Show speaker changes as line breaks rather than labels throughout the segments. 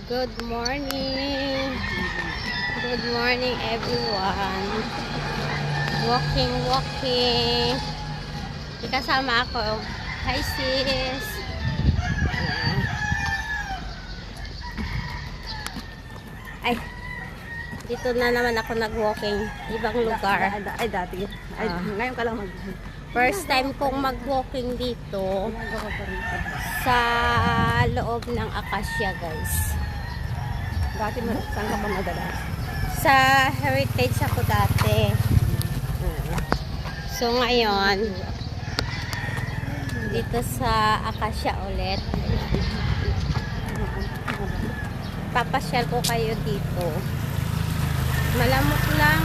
Good morning. Good morning everyone. Walking. Kasama ako. Hi sis. Ayan. Ay, dito na naman ako nag-walking. Ibang lugar.
Ay, dati. Ay, ngayon ka lang
First time kong mag-walking dito sa loob ng Acacia, guys.
Dati, saan ka pa madalas?
Sa Heritage ako dati. So ngayon, dito sa Acacia ulit. Papasyal ko kayo dito. Malamok lang.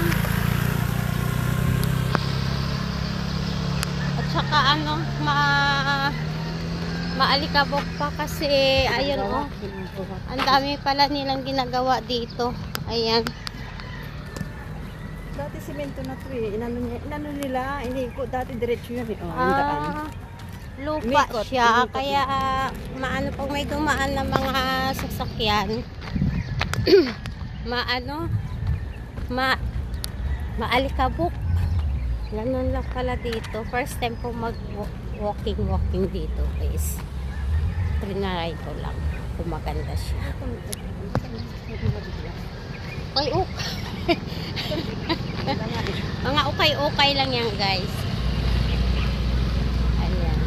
At saka ano, maalikabok pa kasi ayun oh. Ang dami pala nilang ginagawa dito. Ayan.
Dati simento na to eh. Inano nila, ko dati diretso yun eh. Oh, ang daan.
Lupa
Umikot,
siya.
umikot.
Kaya maano pag may dumaan na mga sasakyan, maalikabok. Ganun lang pala dito. First time ko mag-walking dito guys. Trinay ko lang. Kung maganda siya. Ay, mga ukay-ukay lang yan guys. Ayan.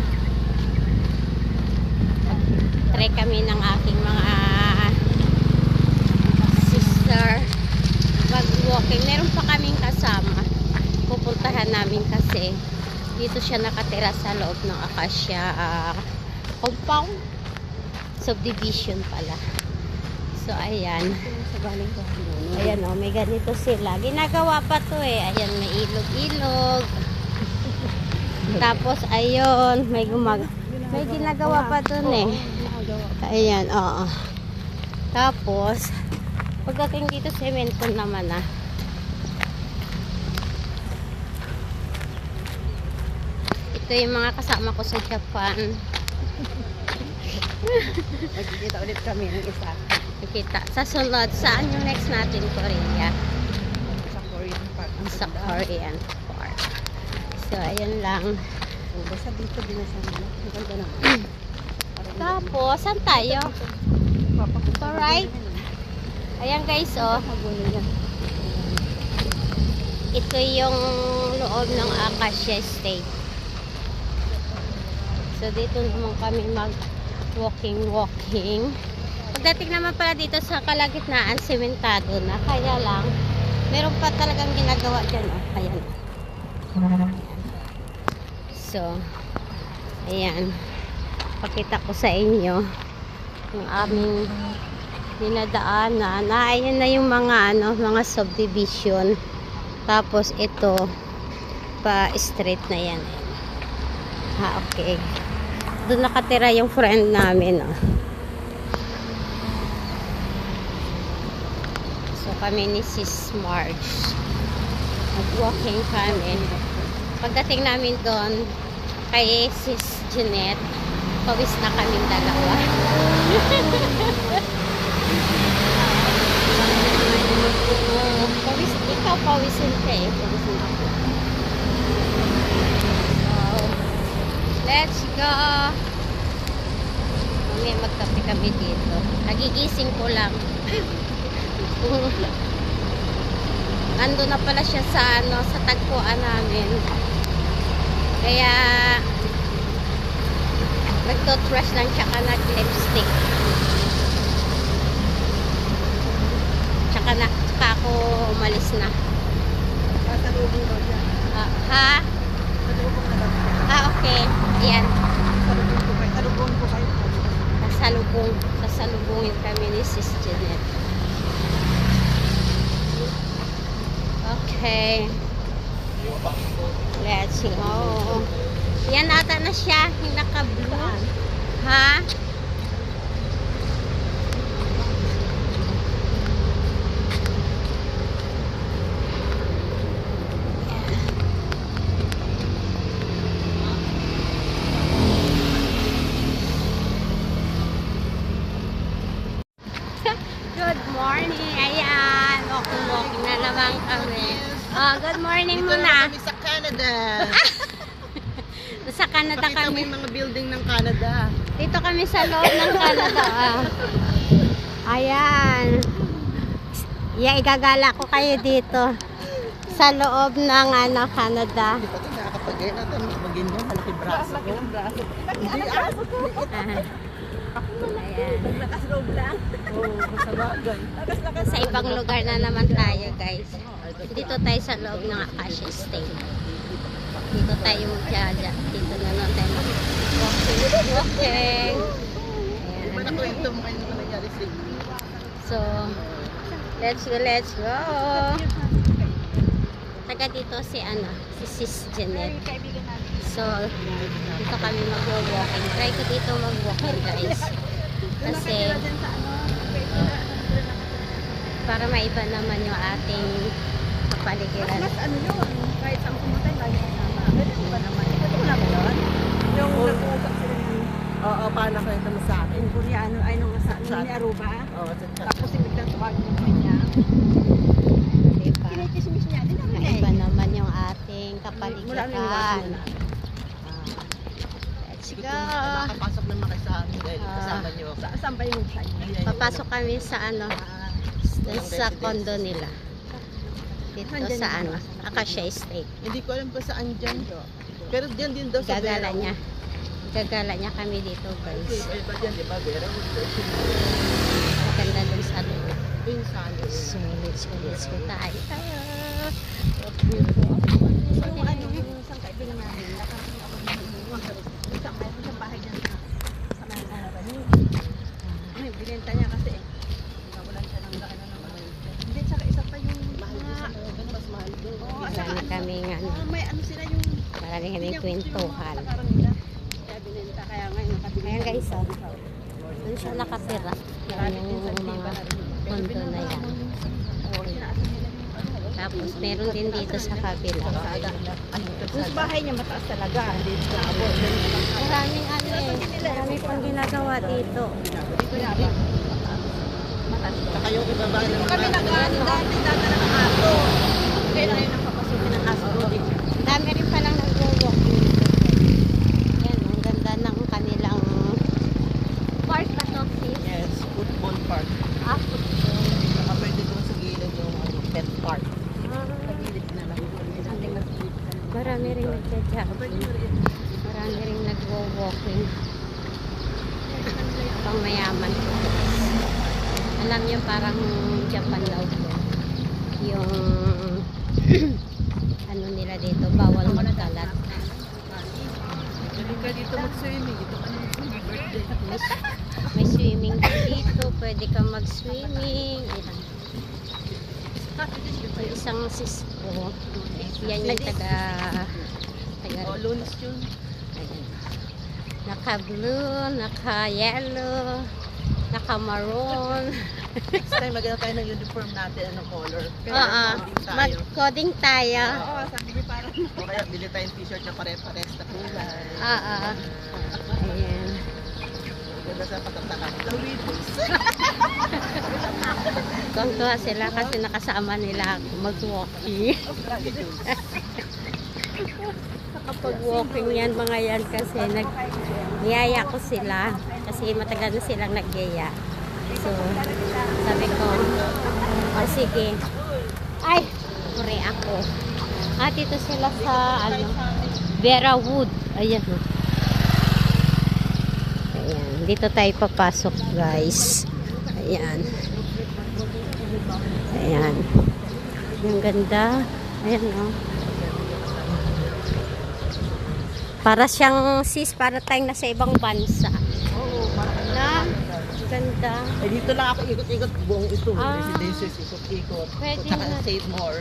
Try kami ng aking mga sister mag-walking. Meron pa kaming kasama. Pupuntahan namin kasi dito siya nakatira sa loob ng Acacia compound. Subdivision pala. So ayan. Ayan o, may ganito sila. Ginagawa pa to eh. Ayan, may ilog-ilog. Tapos ayun, may ginagawa pa dun eh. Ayan, oo. Tapos pagdating dito, semento naman ah. Ito yung mga kasama ko sa Japan.
Nagkikita ulit kami ng isa.
Nakita. Sa sunod, saan yung next natin? Korea.
Sa Korean Park.
Sa Korean Park. So, ayun lang.
Basta dito binasan nila. Ang ganda naman.
Tapos, saan tayo? Alright. Ayan guys, oh. Ito yung loob ng Acacia Estate. So, dito naman kami walking. Pagdating naman pala dito sa kalagitnaan, sementado na. Kaya lang, meron pa talagang ginagawa dyan. Oh. Ayan. So, ayan. Pakita ko sa inyo yung aming dinadaanan. Ayan na yung mga, mga subdivision. Tapos, ito, pa street na yan. Ha, okay. Doon nakatira yung friend namin, oh. So kami ni Sis Marge, nag-walking kami. Pagdating namin doon kay Sis Jeanette, pawis na kaming dalawa. Ikaw pawisin ka eh. Let's go! May magkape kami dito. Nagigising ko lang. Ando na pala siya sa sa tagpuan namin. Kaya nag-toothbrush lang tsaka nag-lipstick. Tsaka ako umalis na.
Pasalubong daw siya.
Ha? Okay. Ayan.
Salubong ko kayo.
Sasalubungin kami ni Sis Jeanette. Okay. Let's go. Yan ata na siya. Yung naka-blue. Ha? Good morning. Ayan, walking na naman kami. Oh, good morning
Dito
muna.
na kami sa Canada.
Sa Canada
Pakita mo
kami.
yung mga building ng Canada.
Dito kami sa loob ng Canada. Ayan. Yeah, igagala ko kayo dito. Sa loob ng Canada.
Hindi pa ito nakakapagay natin. Mag-ganyan, malaki braso ko. Hindi
Ayan.
Lakas loob lang.
Oo, sa bagay.
Sa ibang lugar na naman tayo, guys. Dito tayo sa loob ng Acacia Estate. Dito tayo magjaja. Dito na naman tayo walking.
Di ba
Ayan.
nakwento mo kayo na nangyari sa
So, let's go, let's go. Taga dito si Sis Janet. So, dito kami mag-walking. Try ko dito mag-walking, guys. Kasi, para maiba naman yung ating kapaligiran.
Mas ano yun, kahit saan pumunta, lagi kasama. Pwede ba naman? Pwede mo naman yun? Yung nag-uusap sila ni
Oo, paano kwento mo sa akin?
yung Koreano, ay nung sa ni Aruba.
Oo, sa chat.
Tapos yung biglang tumawag yung kanya.
Diba?
Kinikismis niya, di naman
Maiba naman yung ating
Mula
kapaligiran.
nung iwasan.
Let's
Hindi
go.
ko nakakapasok naman kayo sa amin dahil kasama niyo.
Saan ba yung site?
Papasok kami sa dun sa condo nila. Dito sa Acacia Estate.
Hindi ko alam kung saan dyan. Pero dyan din daw sa
Gagala
Vera.
niya. Gagala niya kami dito, guys.
Okay, ba dyan, di ba? Vera.
Maganda dun sa loob.
Insano.
So, let's go tayo.
Yung ano, yung isang kaibigan namin, nakarating ako ng isang bahay dyan sa may harapan niya. Binenta niya kasi nawalan siya ng ano naman. Hindi, tsaka isa pa yung
Mahal din sa Morgan, mas mahal din.
Oo, at
Marami
saka
kaming
may ano sila yung
marami kaming kwentuhan.
nakaroon nila. Kaya binenta, kaya ngayon nakabili.
Ayan, guys, dun siya nakatira. Yan yung mga condo na yan.
Oo, sinaasa nila yung ano.
Tapos, meron din dito sa kabila.
Yung sa bahay niya mataas talaga, hindi sa abot.
Maraming marami pang ginagawa dito.
Dito yaba. Mataas.
Saka yung ibaba ng
Kami nag-ano dati, dadala ng aso. Kaya na ngayon napapasukin ng aso doon.
Dami rin palang nag-walking. Yan, ang ganda ng kanilang park ba to, sis?
Yes, football park. Saka pwede doon sa gilid yung pet park. Gilid na lang.
Marami rin nagja-jogging. Marami rin nag-walking. Pang mayaman ko. Alam niyo parang Japan daw po. Yung ano nila dito, bawal magkalat.
Galing ka dito mag-swimming. Dito ka na mag-swimming birthday.
May swimming din dito, pwede kang mag-swimming. Ayan. Yung isang sis ko, yan yung taga
Oh, lunes yun.
ayan. Naka-blue, naka-yellow, naka-maroon.
Next time, maganda tayo ng uniform natin. Anong color?
Oo,
coding tayo.
mag-coding tayo.
Oo, sabi ko parang
O kaya bili tayong t-shirt na pare-pares na kulay.
Oo. Ayan.
Ganda sa pagkatakan. Lawitos.
Tuwa sila kasi nakasama nila ako mag-walking. Nakapag-walking yan mga yan kasi niyaya ko sila kasi matagal na silang nagyaya. So, sabi ko, oh, sige. Ay, kure ako. Dito sila sa Vera Wood. Ayan. Ayan. Dito tayo papasok, guys. Ayan. Ayan. Yung ganda. Ayan, oh. Para siyang sis, para tayong nasa ibang bansa.
Oo, parang
Na, ganda.
Eh, dito lang ako ikot-ikot buong ito.
Ah.
Residences, ikot-ikot.
Pwede
Saka
na.
save more.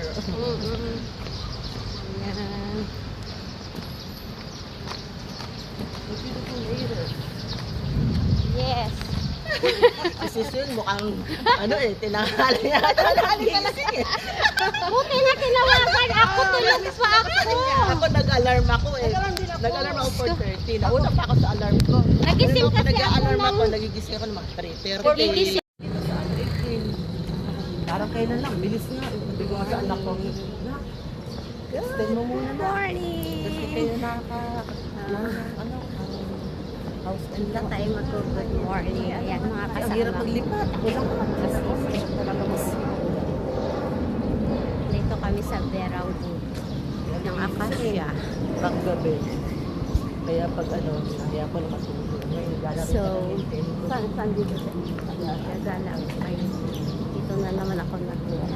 Ayan. Yes.
Si Sil, mukhang, tinanghali yata. Tinanghali ka na eh.
Buti na tinawagan ako, tulog pa ako.
Ako nag-alarm ako eh. Nag-alarm ako for 30. Nauna pa ako sa alarm ko.
Nagising
Nung
kasi ako
nag-alarm
ng-
ako, nagigising ako ng mga 3:30.
Nagigising.
Parang kailan lang, bilis nga. Sabi ko nga sa anak ko, "Nak, extend mo muna na.
Morning!
Kasi kayo house and
Hindi tayo mag-good morning. Ayan, mga
Ang hirap
kasama.
maglipat. Walang talaga mas.
Dito kami sa Verang Wood ng Acacia.
Pag gabi. Kaya pag kaya ko na matulog. Ngayon, gagawin
So,
Saan dito sa
gagala ako kayo. Dito na naman ako nag-work.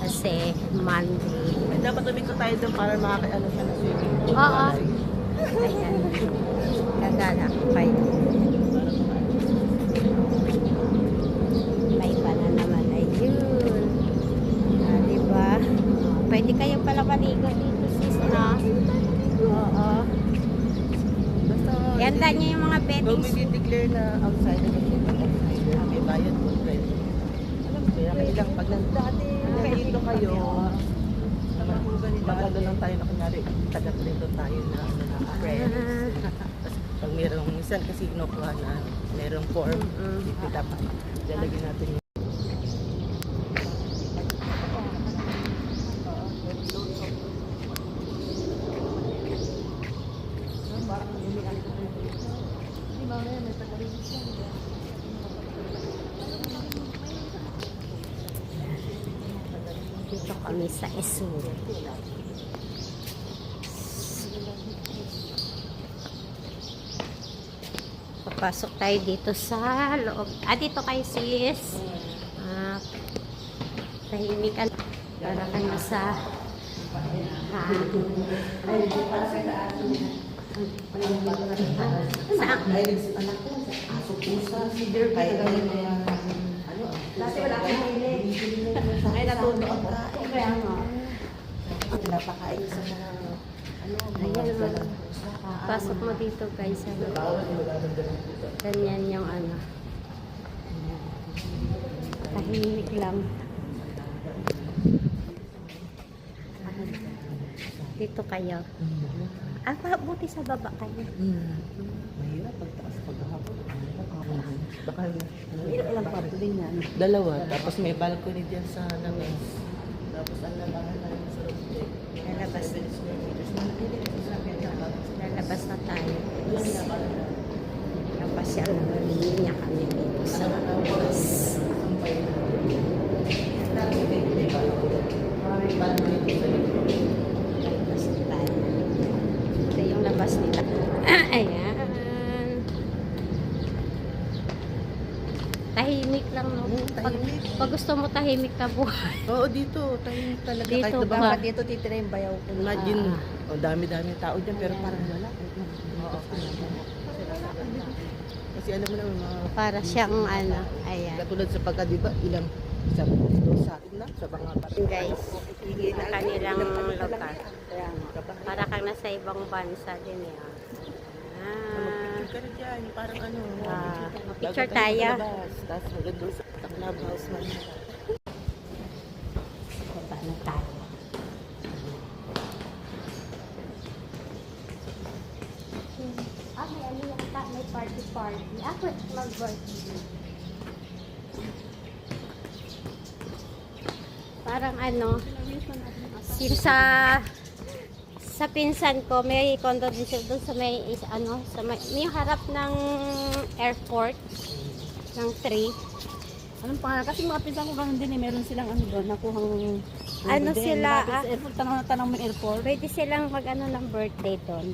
Kasi Monday.
Dapat tumikot tayo doon para makakaano siya na swimming pool.
Oo. Ayan. Gagala ako kayo. May iba na naman. Ayun. Diba? Pwede kayo pala maligo dito, sis, na? Oo.
Basta,
Ganda niyo yung mga
kung
beddings.
may declare na outside na outsider, may bayad po friend. Kaya kailang pag nandito kayo, pag lang tayo na kunyari, taga-trito tayo na friends. Tapos pag mayroong minsan kasi kinukuha na mayroong form, dapat lalagyan natin yung
Dito kami sa Isur. Papasok tayo dito sa loob. Dito kayo, sis. Tahimikan. Para ka na sa saan?
anak ko, aso pusa, feeder, kaya
Dati wala akong hili.
ay natuto ako.
Kaya nga.
Pinapakain sa mga
Ayan, pasok mo dito, guys. Ganyan yung tahimik lang. Dito kayo. Buti sa baba kayo.
Mahirap pagtaas paghapon. Baka
Ilang kwarto din yan.
dalawa, tapos may balcony diyan sa labas. Tapos ang labahan na rin sa roof deck.
Lalabas. Lalabas na tayo. Napasyal na niya kami dito sa labas. Labas na tayo. Ito yung labas nila. Ayan. Tahimik lang, no? Pag gusto mo tahimik ka buhay.
Oo, dito. Tahimik talaga.
Dito
kahit na
ba?
baka,
Dapat dito titira yung bayaw ko.
imagine, dami-dami tao dyan, pero parang wala. Kasi alam mo naman, mga
Para siyang ayan.
katulad sa pagka, di ba, ilang sa atin lang, sa mga
Guys, ang kanilang lugar.
Kaya nga.
Para kang nasa ibang bansa din eh.
Mag-picture ka na dyan, parang
Picture
bago
tayo.
makalabas, tapos hanggang doon sa clubhouse man.
Baba na tayo. May ano yata, may party. Pwede mag-birthday. Parang yung sa pinsan ko, may condo din siya doon sa may, may harap ng airport, ng 3.
Anong pangalan? Kasi mga pinsan ko ganun din eh. Meron silang doon, nakuhang...
Sila,
Sa airport, tanong mo airport.
pwede silang ng birthday doon.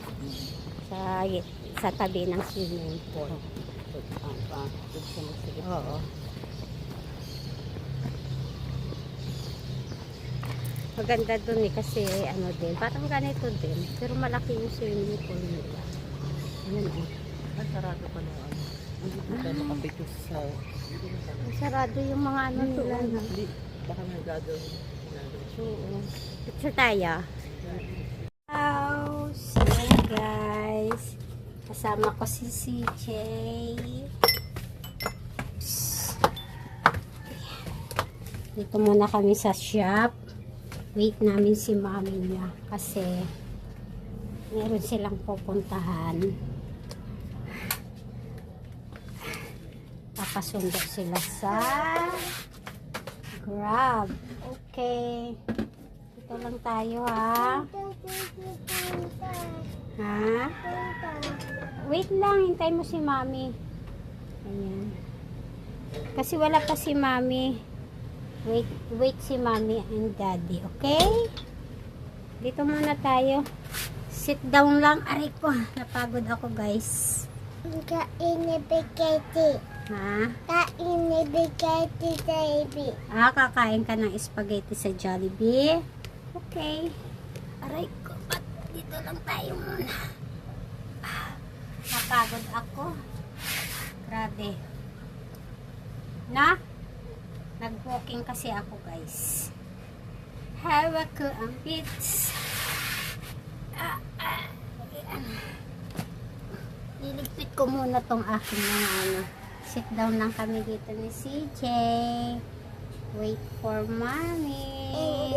Sa tabi ng swimming pool. Oo. Maganda dun kasi din, parang ganito din, pero malaki yung swimming pool nila. Ayan
Ang sarado pa ng Hindi ka makapicture sa...
sarado yung mga nila. No?
Hindi, baka may gagawin. Oo.
Picture tayo. House. Ayan guys. Kasama ko si CJ. Dito muna kami sa shop. Wait namin si mami niya kasi meron silang pupuntahan. Papasundo sila sa Grab. Okay. Dito lang tayo, ha? Ha? Wait lang, hintay mo si Mami. Ayan. Kasi wala pa si Mami. Wait si Mami and Daddy, okay? Dito muna tayo. Sit down lang. Aray ko, napagod ako, guys. Ha? Kakain ka ng spaghetti sa Jollibee? Okay. Aray ko, ba't dito lang tayo muna? Napagod ako. Grabe. Na? Nag-walking kasi ako, guys. Hawak ko ang bits. Liligpit ko muna tong aking mga ano. Sit down lang kami dito ni CJ. Wait for Mommy.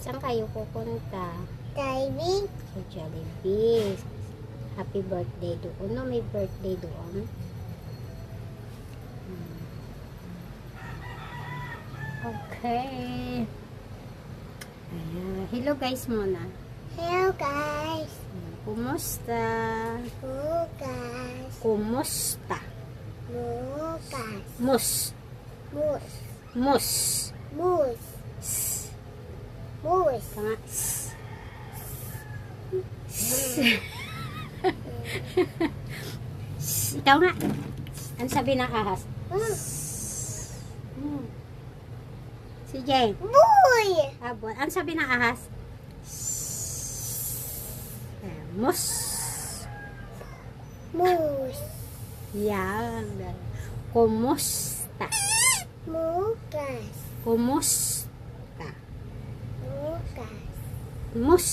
Saan kayo pupunta? Sa Jollibee. Happy birthday doon. No, may birthday doon. Okay. Ayan. Hello guys muna.
Hello guys.
Kumusta?
Bukas.
Kumusta?
Bukas.
Mus.
Mus.
Mus.
Mus.
S.
Mus.
Tama. S. S. Ikaw nga. Ano sabi ng ahas? Si Jane.
Boy.
Abot. Ano sabi ng ahas? Mus.
Mus.
Yan. Kumusta?
Bukas.
Kumusta?
Bukas.
Mus.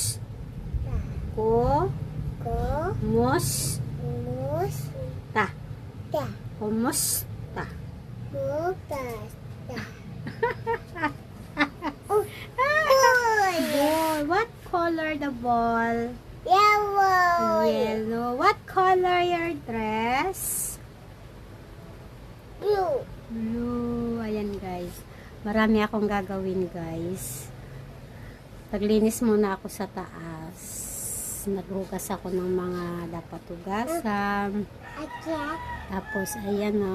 Ko.
Ko.
Mus.
Mus.
Ta.
Ta.
Kumusta?
Bukas. Ta.
Ball. What color the ball?
Yellow.
Yellow. What color your dress?
Blue.
Blue. Ayan guys. Marami akong gagawin guys. Paglinis muna ako sa taas. Naghugas ako ng mga dapat hugasan.
Attack.
Tapos ayan na.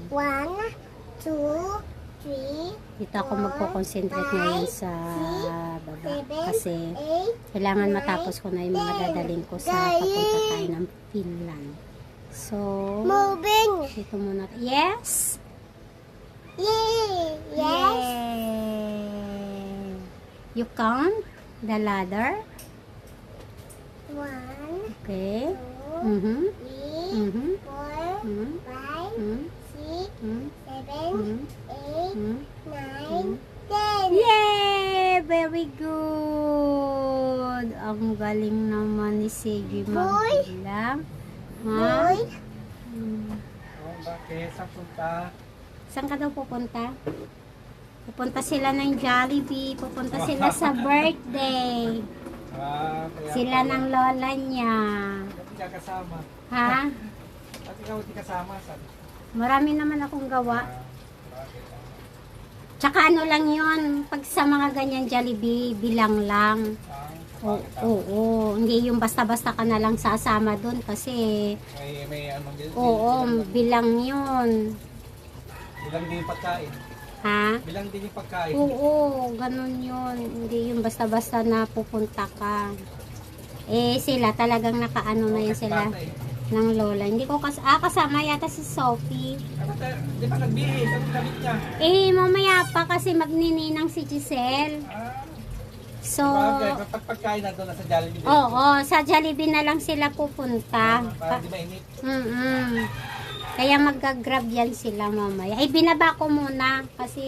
1, 2, 3,
Dito ako magko-concentrate ngayon sa baba. Kasi
8,
kailangan matapos ko na yung mga dadaling ko sa papunta tayo ng Finland. So,
moving.
dito muna. Yes!
Yay. Yes.
Yay! You count the ladder?
1,
Okay.
2,
Mm-hmm.
3,
Mm-hmm.
4,
Mm-hmm.
5,
Mm-hmm.
6,
Mm-hmm.
7, 8,
Mm-hmm.
9, 10.
Yay! Very good! Ang galing naman ni Sigi magbilang. Ha?
Boy.
Bakit? Saan punta?
Saan ka daw pupunta? Pupunta sila ng Jollibee. Pupunta sila sa birthday.
Kaya
Sila ng lola niya.
Hindi ka kasama.
Ha?
At ikaw hindi kasama. Saan?
Marami naman akong gawa. Tsaka ano lang yon, pag sa mga ganyan Jollibee, bilang lang. Oo, hindi yung basta-basta ka na lang sasama doon kasi
May anong
oo, bilang yun.
Bilang din yung pagkain.
Ha?
Bilang din yung pagkain.
Oo, ganun yun. Hindi yung basta-basta na pupunta ka. Eh, sila talagang nakaano na yun sila ng lola. Hindi ko kasama yata si Sophie.
Di ba nagbihis? Anong gamit niya?
Eh, mamaya pa kasi magnininang si Giselle. So,
Kapag pagkain na doon sa Jollibee.
oo, sa Jollibee na lang sila pupunta.
Para di mainit.
Kaya mag-grab yan sila mamaya. Ay, binaba ko muna kasi